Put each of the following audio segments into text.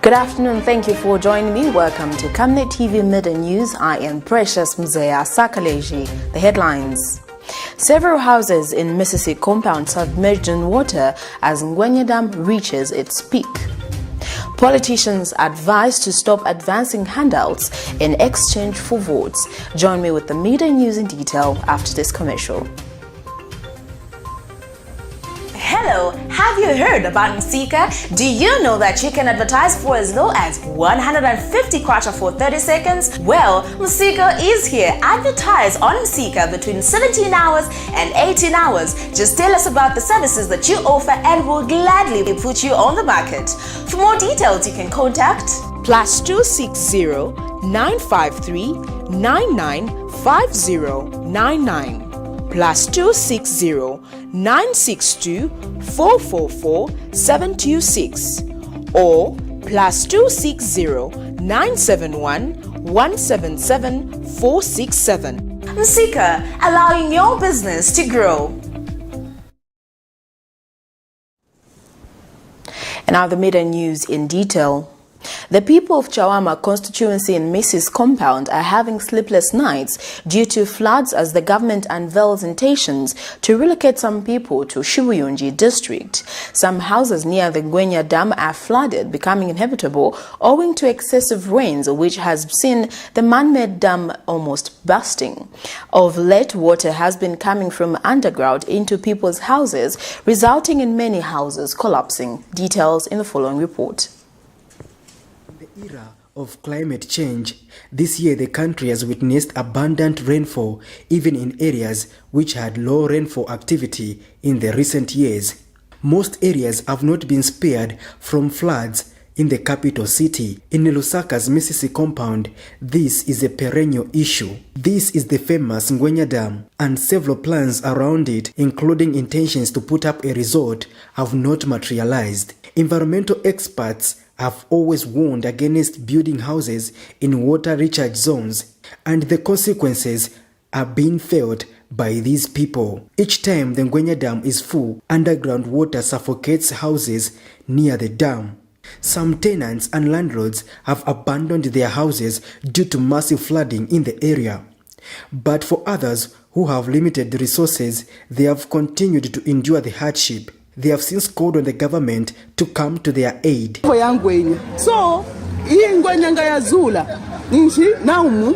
Good afternoon, thank you for joining me. Welcome to Camnet TV Midday News. I am Precious Mzea Sakaleji. The headlines. Several houses in MISISI compound submerged in water as NGWENYA Dam reaches its peak. Politicians advised to stop advancing handouts in exchange for votes. Join me with the Midday News in detail after this commercial. Hello, have you heard about MISISI? Do you know that you can advertise for as low as 150 kwacha for 30 seconds? Well, MISISI is here. Advertise on MISISI between 17 hours and 18 hours. Just tell us about the services that you offer and we'll gladly put you on the market. For more details, you can contact +260 953 995099. +260 962 444 726 or +260 971 177 467. MISISI, allowing your business to grow. And now the Midday News in detail. The people of Chawama constituency in MISISI compound are having sleepless nights due to floods as the government unveils intentions to relocate some people to Shibuyunji district. Some houses near the NGWENYA Dam are flooded, becoming inhabitable owing to excessive rains, which has seen the man-made dam almost bursting. Of late, water has been coming from underground into people's houses, resulting in many houses collapsing. Details in the following report. Era of climate change, this year the country has witnessed abundant rainfall even in areas which had low rainfall activity in the recent years. Most areas have not been spared from floods in the capital city. In Lusaka's MISISI compound, this is a perennial issue. This is the famous NGWENYA Dam, and several plans around it, including intentions to put up a resort, have not materialized. Environmental experts have always warned against building houses in water recharge zones, and the consequences are being felt by these people. Each time the NGWENYA Dam is full, underground water suffocates houses near the dam. Some tenants and landlords have abandoned their houses due to massive flooding in the area. But for others who have limited resources, they have continued to endure the hardship. They have since called on the government to come to their aid. So, hii NGWENYA ngayazula ninji naumu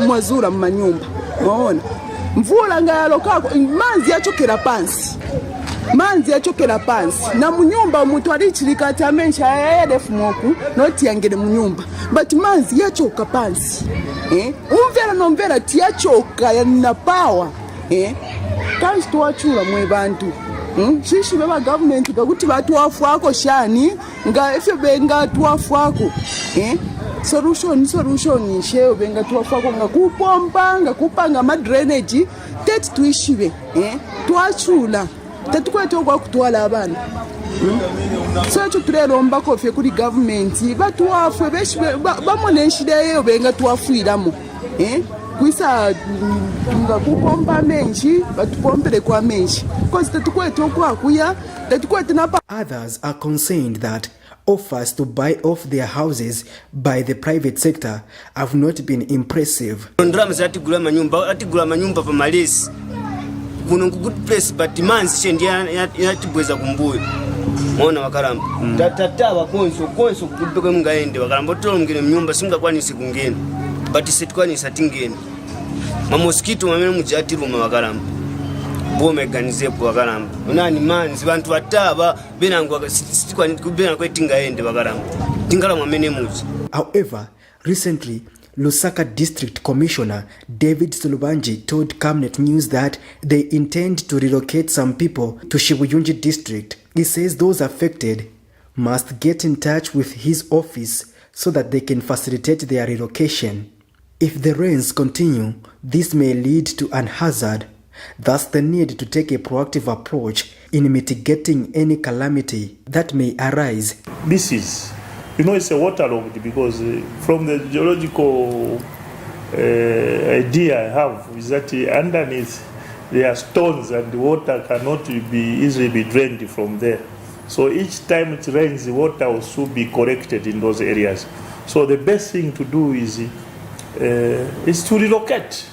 mwazula mmanyumba. Waona? Mvula ngayalokako manzi yachokera pansi. Na munyumba omuntu alichilika atamencha yadefu moku noti yangene munyumba. But manzi yachoka pansi. Umvera nomvera tiyachoka yana power. Kanji tuwachula mwe bantu. Shishi baba government gakuti batuwafwako shani nga efe benga tuwafwako solution sheo benga tuwafwako nga kupompa nga kupanga ma drainage tete tuishibe tuachula tetukwete okwa kutwala abana so cyo tureromba ko fe kuri government batuwafwe beshi bamoneshide benga tuwafwiramo kwisa nga kupompa menshi batupompere kwa menshi because tetukwete okwa kuya tetukwete napa. Others are concerned that offers to buy off their houses by the private sector have not been impressive. Ndrama zatigula manyumba pa malesi kuno good place but manzi chendi yatibweza kumbuyo mona wakaramba tatata wakonso kugubeke mungaende wakaramba tolongene mnyumba singakwanisi kungena but situkwanisa tingene mamoskito mamene mujati ruma wakaramba bomeganizepo wakaramba unani manzi bantu bataba benangwa situkwanisa kubena kwetingaende wakaramba tingala mamene muji. However, recently Lusaka District Commissioner David Sulubanji told Camnet News that they intend to relocate some people to Shibuyunji district. He says those affected must get in touch with his office so that they can facilitate their relocation. If the rains continue, this may lead to an hazard. Thus, the need to take a proactive approach in mitigating any calamity that may arise. This is, it's a waterlogged because from the geological idea I have is that underneath there are stones and the water cannot easily be drained from there. So each time it rains, the water will soon be collected in those areas. So the best thing to do is to relocate.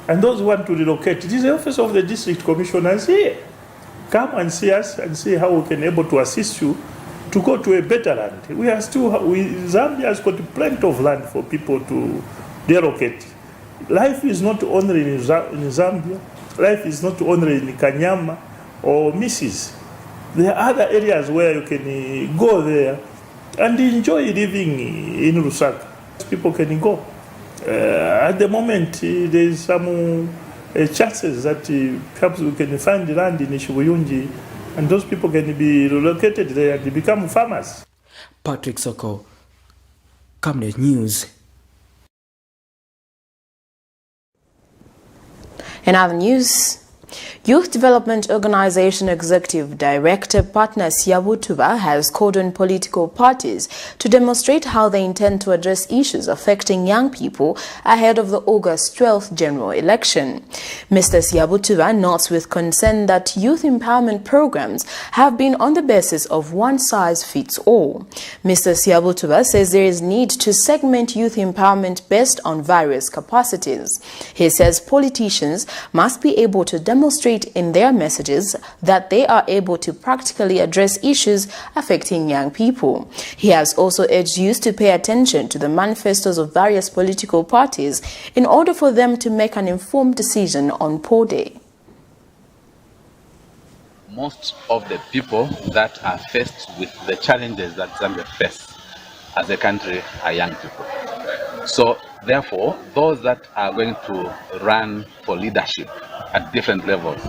And those who want to relocate, it is the office of the district commissioners here. Come and see us and see how we can able to assist you to go to a better land. Zambia has got plenty of land for people to relocate. Life is not only in Zambia. Life is not only in Kanyama or MISISI. There are other areas where you can go there and enjoy living in Lusaka. People can go. At the moment, there is some chances that perhaps we can find land in Shibuyunji, and those people can be relocated there and become farmers. Patrick Soko, Camnet News. In other news, Youth Development Organization Executive Director Partner Siyabutuba has called on political parties to demonstrate how they intend to address issues affecting young people ahead of the August 12th general election. Mr. Siyabutuba notes with concern that youth empowerment programs have been on the basis of one size fits all. Mr. Siyabutuba says there is need to segment youth empowerment based on various capacities. He says politicians must be able to demonstrate in their messages that they are able to practically address issues affecting young people. He has also urged youth to pay attention to the manifestos of various political parties in order for them to make an informed decision on poll day. Most of the people that are faced with the challenges that Zambia faces as a country are young people. So therefore, those that are going to run for leadership at different levels,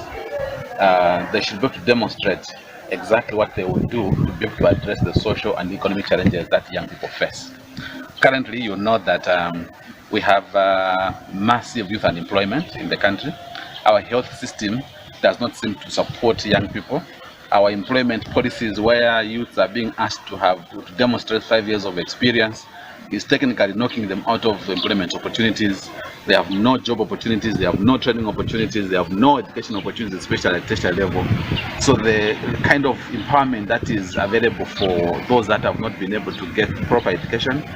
they should be able to demonstrate exactly what they will do to be able to address the social and economic challenges that young people face. Currently, you know that we have massive youth unemployment in the country. Our health system does not seem to support young people. Our employment policies, where youths are being asked to demonstrate 5 years of experience, is technically knocking them out of employment opportunities. They have no job opportunities, they have no training opportunities, they have no education opportunities, especially at tertiary level. So the kind of empowerment that is available for those that have not been able to get proper education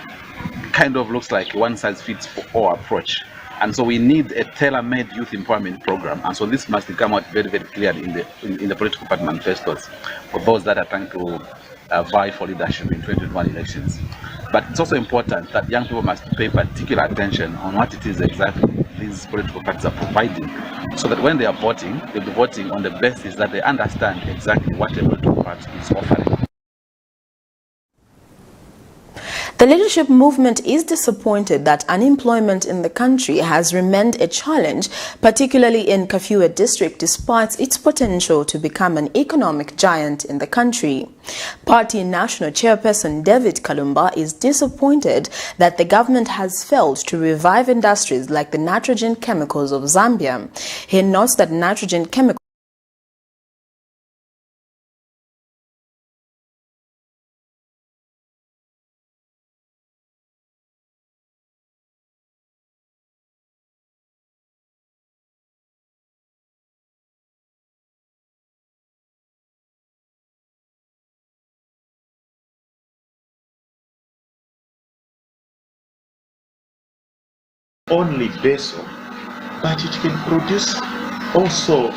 kind of looks like one size fits all approach. And so we need a tailor-made youth empowerment program. And so this must come out very, very clearly in the political party manifestos for those that are trying to vie for leadership in 2021 elections. But it's also important that young people must pay particular attention on what it is exactly these political parties are providing, so that when they are voting, they'll be voting on the basis that they understand exactly what a political party is offering. The leadership movement is disappointed that unemployment in the country has remained a challenge, particularly in Kafue district, despite its potential to become an economic giant in the country. Party National Chairperson David Kalumba is disappointed that the government has failed to revive industries like the nitrogen chemicals of Zambia. He notes that nitrogen chemicals only basil, but it can produce also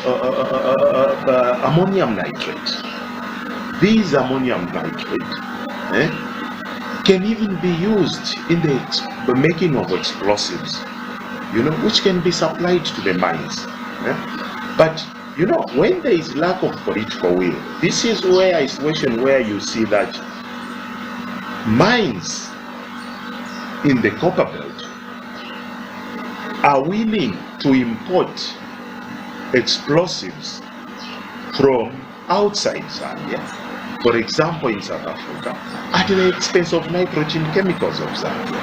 ammonium nitrate. These ammonium nitrate can even be used in the making of explosives, which can be supplied to the mines. But when there is lack of political will, this is where a situation where you see that mines in the copper belt are willing to import explosives from outside Zambia, for example in South Africa, at the expense of nitrogen chemicals of Zambia.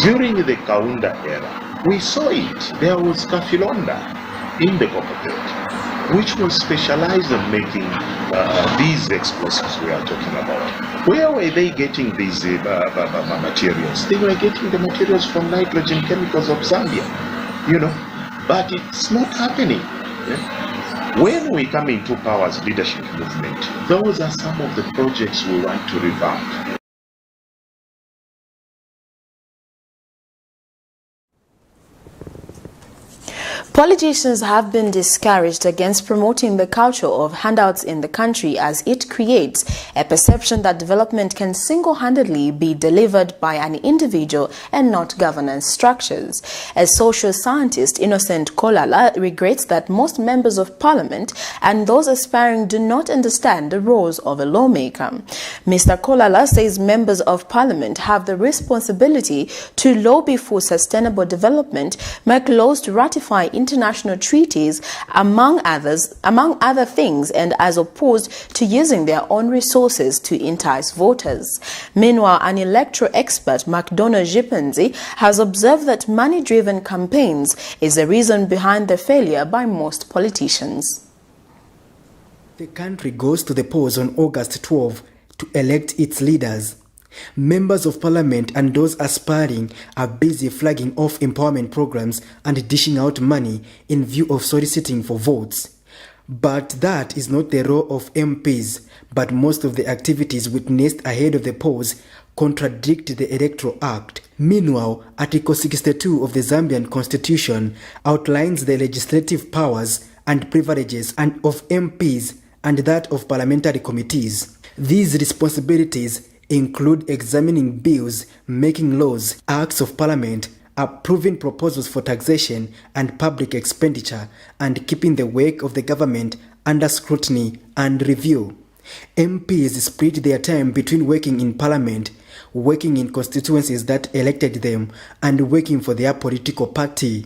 During the Kaunda era, we saw it. There was Kafilonda in the copper belt, which was specialized in making these explosives we are talking about. Where were they getting these materials? They were getting the materials from nitrogen chemicals of Zambia, but it's not happening. When we come into Power's leadership movement, those are some of the projects we want to revamp. Politicians have been discouraged against promoting the culture of handouts in the country, as it creates a perception that development can single-handedly be delivered by an individual and not governance structures. As social scientist Innocent Kolala regrets that most members of parliament and those aspiring do not understand the roles of a lawmaker. Mr. Kolala says members of parliament have the responsibility to lobby for sustainable development, make laws to ratify international treaties, among other things, and as opposed to using their own resources to entice voters. Meanwhile, an electoral expert, McDonough Jipenzi, has observed that money-driven campaigns is the reason behind the failure by most politicians. The country goes to the polls on August 12 to elect its leaders. Members of parliament and those aspiring are busy flagging off empowerment programs and dishing out money in view of soliciting for votes. But that is not the role of MPs, but most of the activities witnessed ahead of the polls contradict the Electoral Act. Meanwhile, Article 62 of the Zambian Constitution outlines the legislative powers and privileges of MPs and that of parliamentary committees. These responsibilities include examining bills, making laws, acts of parliament, approving proposals for taxation and public expenditure, and keeping the work of the government under scrutiny and review. MPs split their time between working in parliament, working in constituencies that elected them, and working for their political party.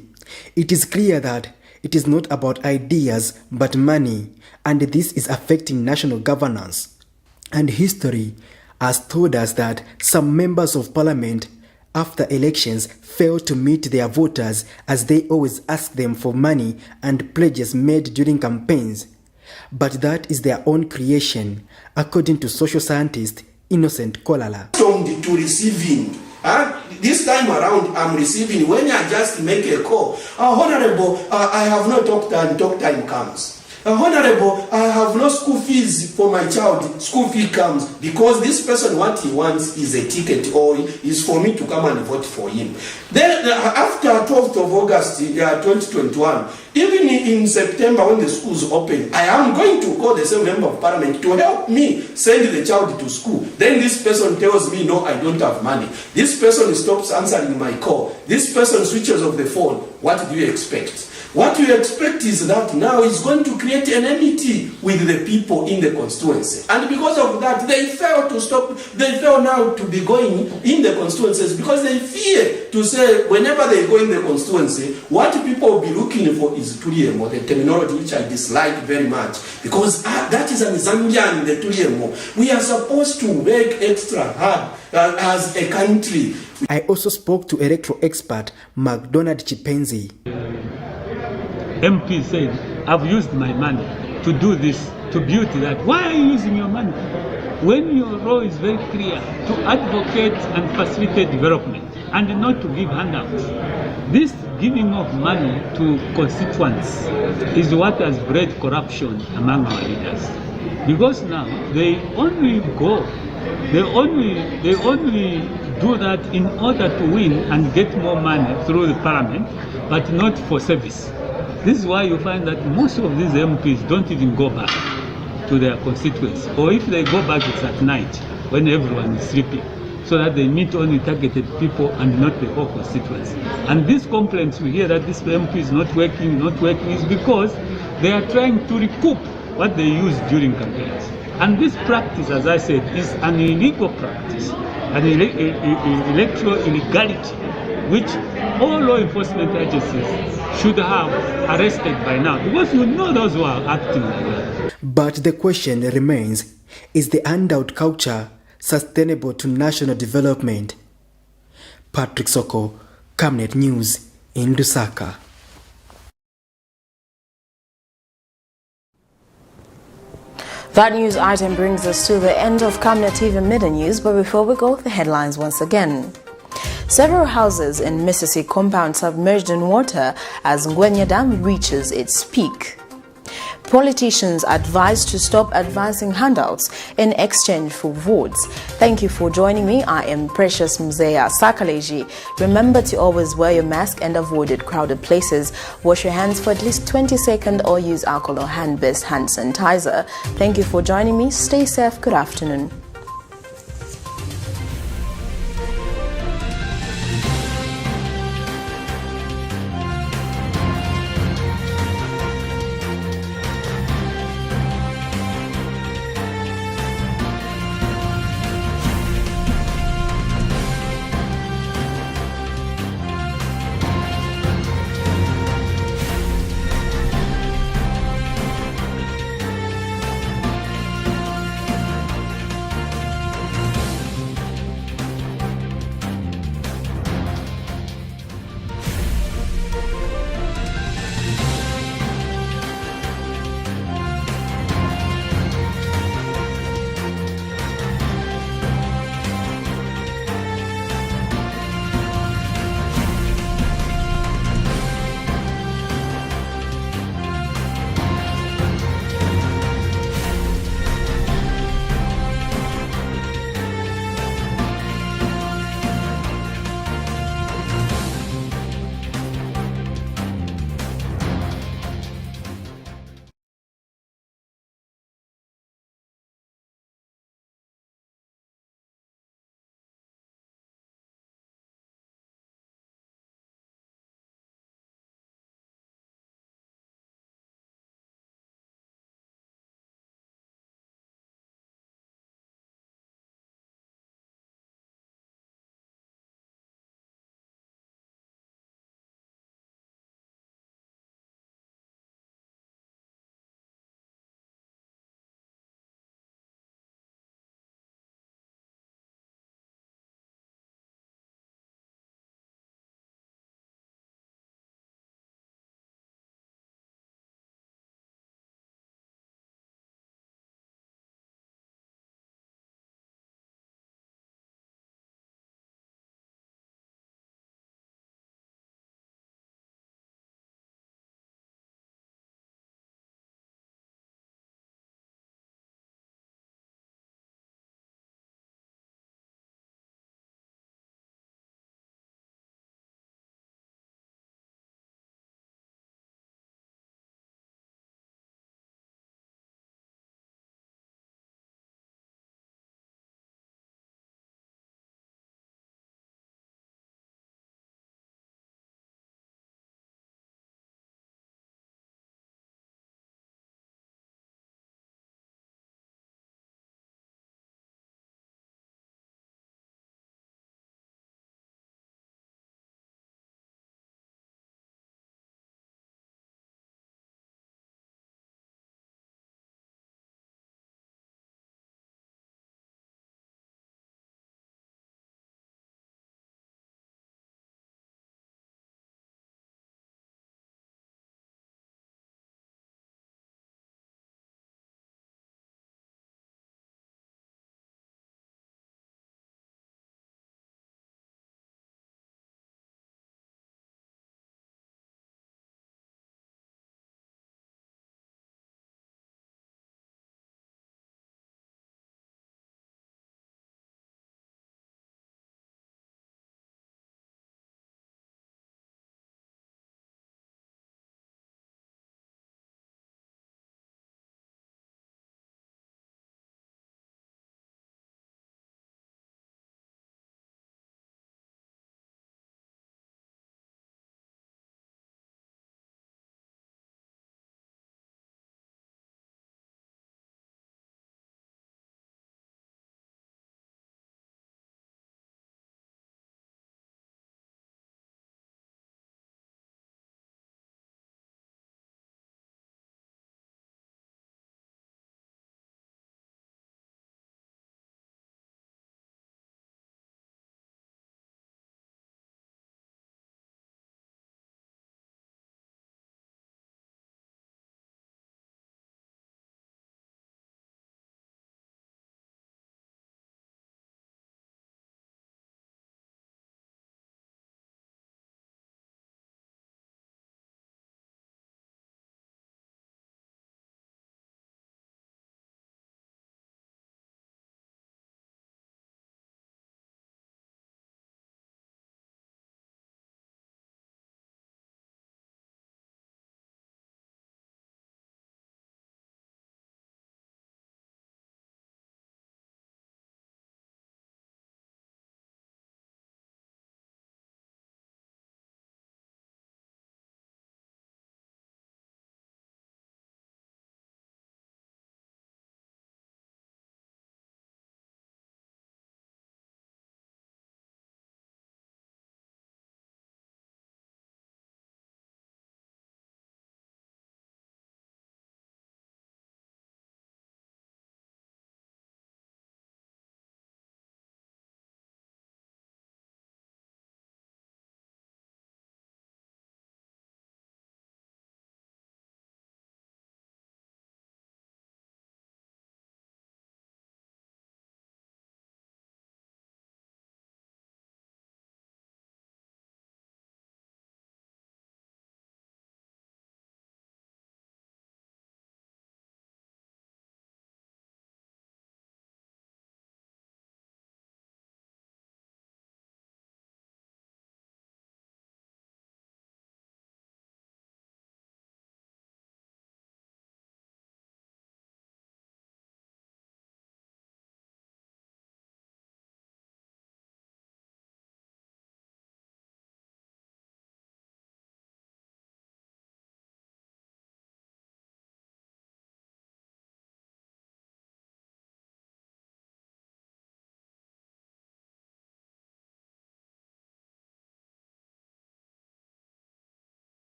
It is clear that it is not about ideas but money, and this is affecting national governance. And history has told us that some members of parliament after elections fail to meet their voters, as they always ask them for money and pledges made during campaigns. But that is their own creation, according to social scientist Innocent Kolala. To receiving. This time around, I'm receiving when I just make a call. Honorable, I have no talk time comes. Honorable, I have no school fees for my child. School fee comes because this person, what he wants is a ticket or is for me to come and vote for him. Then after 12th of August 2021, even in September when the schools open, I am going to call the same member of parliament to help me send the child to school. Then this person tells me, no, I don't have money. This person stops answering my call. This person switches off the phone. What do you expect? What you expect is that now is going to create enmity with the people in the constituency. And because of that, they fail to stop, they fail now to be going in the constituencies because they fear to say, whenever they go in the constituency, what people will be looking for is Turiemo, the terminology which I dislike very much, because that is an Zambian, the Turiemo. We are supposed to work extra hard as a country. I also spoke to electoral expert McDonough Jipenzi. MP said, I've used my money to do this, to build that. Why are you using your money? When your role is very clear, to advocate and facilitate development and not to give handouts. This giving of money to constituents is what has bred corruption among our leaders. Because now they only do that in order to win and get more money through the parliament, but not for service. This is why you find that most of these MPs don't even go back to their constituents. Or if they go back, it's at night when everyone is sleeping, so that they meet only targeted people and not the whole constituency. And these complaints we hear that this MP is not working, is because they are trying to recoup what they used during campaigns. And this practice, as I said, is an illegal practice, an electoral illegality, which all law enforcement agencies should have arrested by now, because you know those who are acting like that. But the question remains, is the handout culture sustainable to national development? Patrick Soko, Camnet News in Lusaka. That news item brings us to the end of Camnet TV Midday News, but before we go, the headlines once again. Several houses in MISISI compound submerged in water as NGWENYA Dam reaches its peak. Politicians advised to stop advancing handouts in exchange for votes. Thank you for joining me. I am Precious Mzeya Sakaleji. Remember to always wear your mask and avoid crowded places. Wash your hands for at least 20 seconds or use alcohol or hand-based hand sanitizer. Thank you for joining me. Stay safe. Good afternoon.